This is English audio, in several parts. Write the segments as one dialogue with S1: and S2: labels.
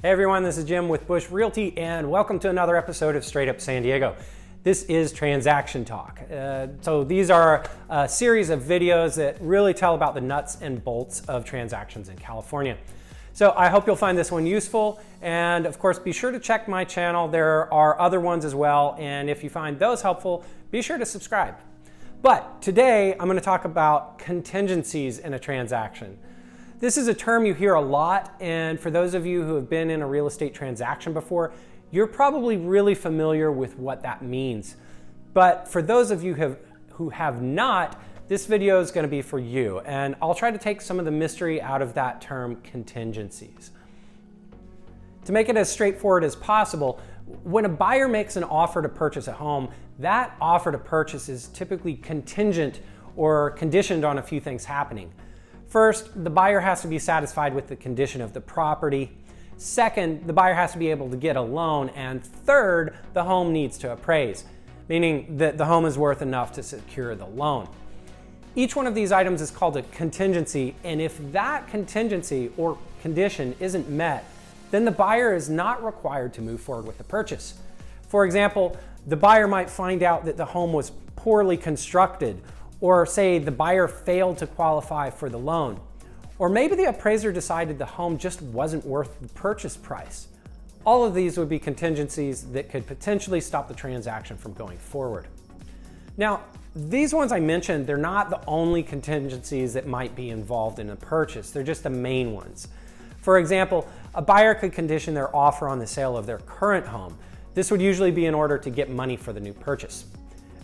S1: Hey everyone, this is Jim with Buche Realty and welcome to another episode of Straight Up San Diego. This is Transaction Talk. So these are a series of videos that really tell about the nuts and bolts of transactions in California. So I hope you'll find this one useful, and of course be sure to check my channel. There are other ones as well, and if you find those helpful, be sure to subscribe. But today I'm going to talk about contingencies in a transaction. This is a term you hear a lot, and for those of you who have been in a real estate transaction before, you're probably really familiar with what that means. But for those of you who have not, this video is going to be for you, and I'll try to take some of the mystery out of that term contingencies. To make it as straightforward as possible, when a buyer makes an offer to purchase a home, that offer to purchase is typically contingent or conditioned on a few things happening. First, the buyer has to be satisfied with the condition of the property. Second, the buyer has to be able to get a loan. And third, the home needs to appraise, meaning that the home is worth enough to secure the loan. Each one of these items is called a contingency, and if that contingency or condition isn't met, then the buyer is not required to move forward with the purchase. For example, the buyer might find out that the home was poorly constructed, or say the buyer failed to qualify for the loan. Or maybe the appraiser decided the home just wasn't worth the purchase price. All of these would be contingencies that could potentially stop the transaction from going forward. Now, these ones I mentioned, they're not the only contingencies that might be involved in a purchase. They're just the main ones. For example, a buyer could condition their offer on the sale of their current home. This would usually be in order to get money for the new purchase.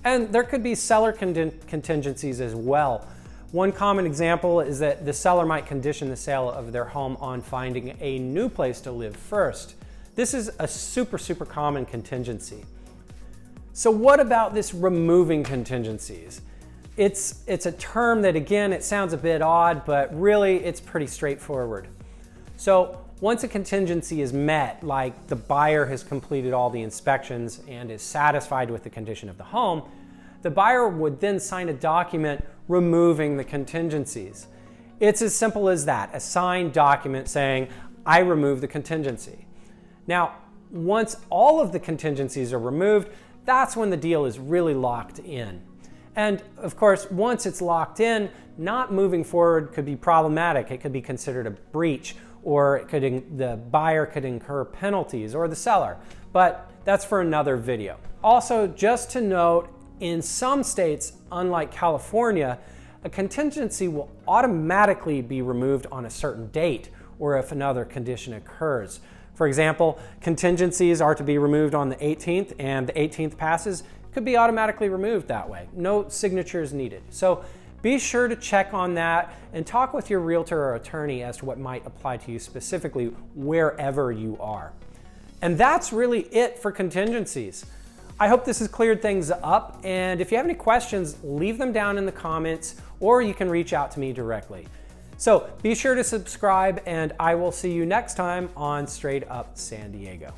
S1: And there could be seller contingencies as well. One common example is that the seller might condition the sale of their home on finding a new place to live first. This is a super common contingency. So what about this removing contingencies? It's a term that, again, it sounds a bit odd, but really it's pretty straightforward. So once a contingency is met, like the buyer has completed all the inspections and is satisfied with the condition of the home, the buyer would then sign a document removing the contingencies. It's as simple as that, a signed document saying, I remove the contingency. Now, once all of the contingencies are removed, that's when the deal is really locked in. And of course, once it's locked in, not moving forward could be problematic. It could be considered a breach, or the buyer could incur penalties, or the seller. But that's for another video. Also, just to note, in some states, unlike California, a contingency will automatically be removed on a certain date, or if another condition occurs. For example, contingencies are to be removed on the 18th, and the 18th passes, could be automatically removed that way. No signatures needed. So be sure to check on that and talk with your realtor or attorney as to what might apply to you specifically wherever you are. And that's really it for contingencies. I hope this has cleared things up, and if you have any questions, leave them down in the comments, or you can reach out to me directly. So be sure to subscribe, and I will see you next time on Straight Up San Diego.